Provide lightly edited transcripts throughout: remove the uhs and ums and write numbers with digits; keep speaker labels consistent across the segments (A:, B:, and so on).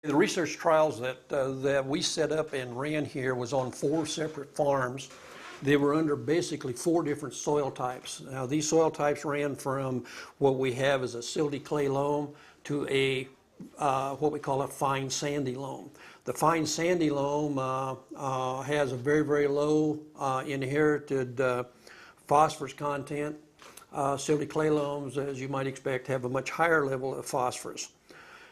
A: The research trials that we set up and ran here was on 4 separate farms. They were under basically 4 different soil types. Now these soil types ran from what we have as a silty clay loam to a what we call a fine sandy loam. The fine sandy loam has a very, very low inherited phosphorus content. Silty clay loams, as you might expect, have a much higher level of phosphorus.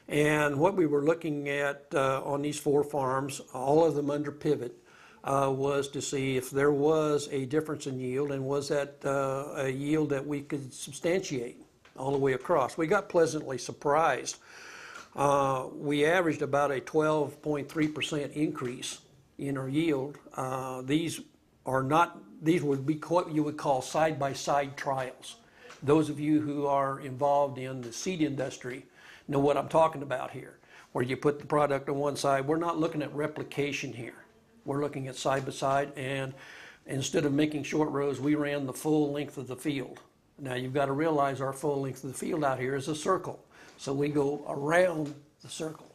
A: And what we were looking at on these 4 farms, all of them under pivot, was to see if there was a difference in yield, and was that a yield that we could substantiate all the way across. We got pleasantly surprised. We averaged about a 12.3% increase in our yield. These would be what you would call side-by-side trials. Those of you who are involved in the seed industry know what I'm talking about here, where you put the product on one side. We're not looking at replication here. We're looking at side-by-side, and instead of making short rows, we ran the full length of the field. Now you've got to realize our full length of the field out here is a circle. So we go around the circle.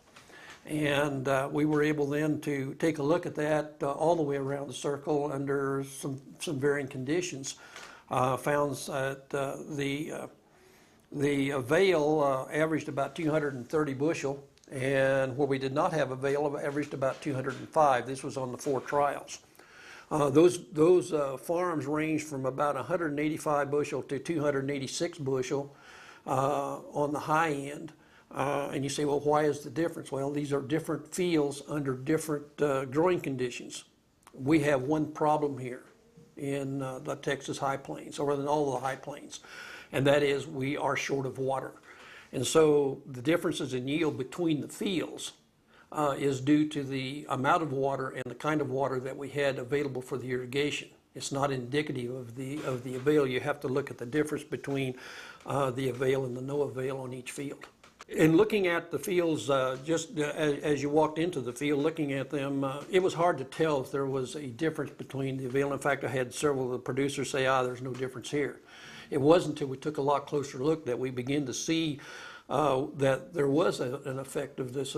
A: And we were able then to take a look at that all the way around the circle under some varying conditions. Found that the AVAIL averaged about 230 bushel, and where we did not have AVAIL averaged about 205. This was on the 4 trials. Those farms ranged from about 185 bushel to 286 bushel on the high end. And you say, well, why is the difference? Well, these are different fields under different growing conditions. We have one problem here in the Texas High Plains, or in all the High Plains, and that is we are short of water. And so the differences in yield between the fields is due to the amount of water and the kind of water that we had available for the irrigation. It's not indicative of the AVAIL. You have to look at the difference between the AVAIL and the no AVAIL on each field. In looking at the fields, just as you walked into the field, looking at them, it was hard to tell if there was a difference between the AVAIL. In fact, I had several of the producers say, there's no difference here. It wasn't until we took a lot closer look that we began to see that there was an effect of this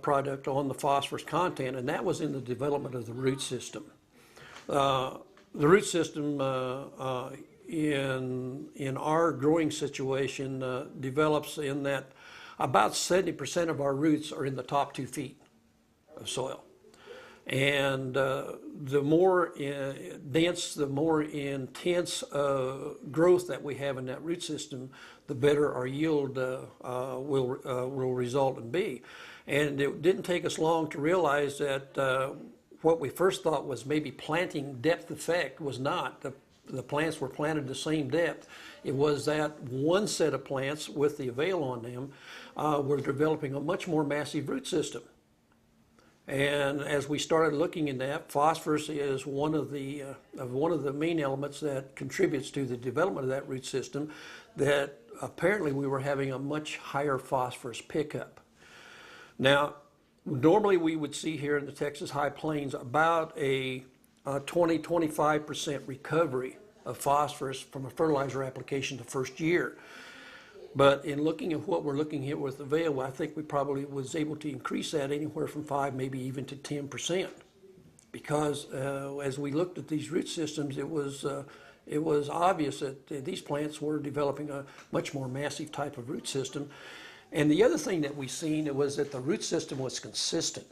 A: product on the phosphorus content, and that was in the development of the root system. The root system in our growing situation develops in that about 70% of our roots are in the top 2 feet of soil. And the more dense, the more intense growth that we have in that root system, the better our yield will result and be. And it didn't take us long to realize that what we first thought was maybe planting depth effect was not. The plants were planted the same depth. It was that one set of plants with the AVAIL on them were developing a much more massive root system. And as we started looking in that, phosphorus is one of the main elements that contributes to the development of that root system, that apparently we were having a much higher phosphorus pickup. Now, normally we would see here in the Texas High Plains about a 20-25% recovery of phosphorus from a fertilizer application the first year. But in looking at what we're looking at with AVAIL, I think we probably was able to increase that anywhere from 5, maybe even to 10%. Because as we looked at these root systems, it was obvious that these plants were developing a much more massive type of root system. And the other thing that we seen was that the root system was consistent.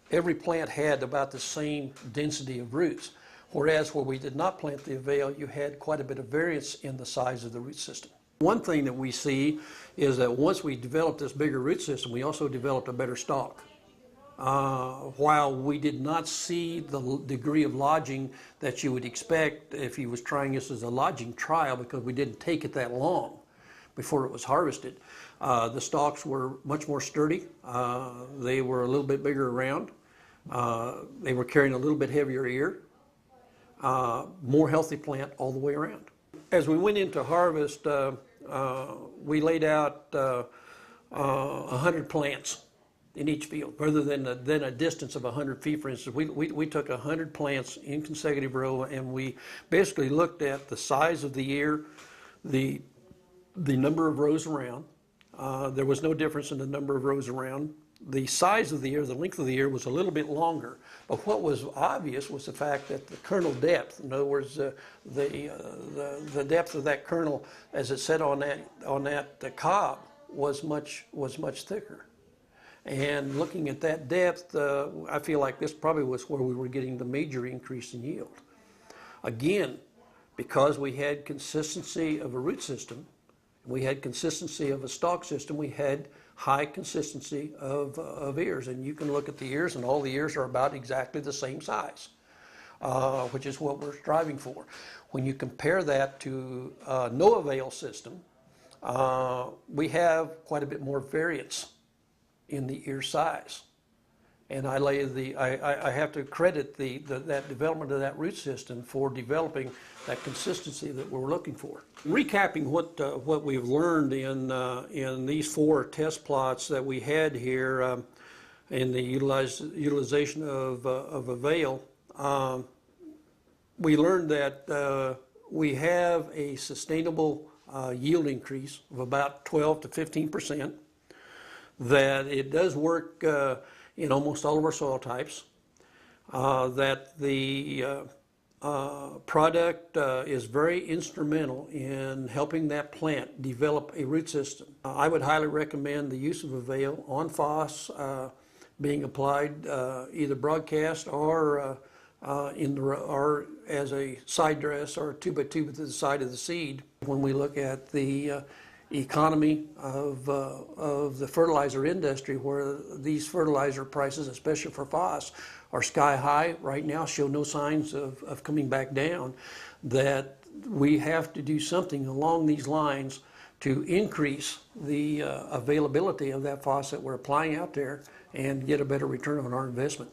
A: Every plant had about the same density of roots, whereas where we did not plant the AVAIL, you had quite a bit of variance in the size of the root system. One thing that we see is that once we developed this bigger root system, we also developed a better stalk. While we did not see the degree of lodging that you would expect if you was trying this as a lodging trial, because we didn't take it that long before it was harvested, the stalks were much more sturdy. They were a little bit bigger around. They were carrying a little bit heavier ear. More healthy plant all the way around. As we went into harvest, we laid out 100 plants in each field, rather than a distance of 100 feet, for instance. We took 100 plants in consecutive row, and we basically looked at the size of the ear, the number of rows around. There was no difference in the number of rows around the size of the ear, the length of the ear was a little bit longer. But what was obvious was the fact that the kernel depth, in other words, the depth of that kernel as it sat on that cob was much thicker. And looking at that depth, I feel like this probably was where we were getting the major increase in yield. Again, because we had consistency of a root system, we had consistency of a stalk system, we had high consistency of ears. And you can look at the ears, and all the ears are about exactly the same size, which is what we're striving for. When you compare that to no avail system, we have quite a bit more variance in the ear size. And I have to credit that development of that root system for developing that consistency that we're looking for. Recapping what we've learned in these 4 test plots that we had here in the utilization of AVAIL, we learned that we have a sustainable yield increase of about 12 to 15%, that it does work in almost all of our soil types, that the product is very instrumental in helping that plant develop a root system. I would highly recommend the use of AVAIL on phos being applied either broadcast or or as a side dress or 2x2 to the side of the seed. When we look at the economy of the fertilizer industry, where these fertilizer prices, especially for phos, are sky high right now, show no signs of coming back down, that we have to do something along these lines to increase the availability of that phos that we're applying out there and get a better return on our investment.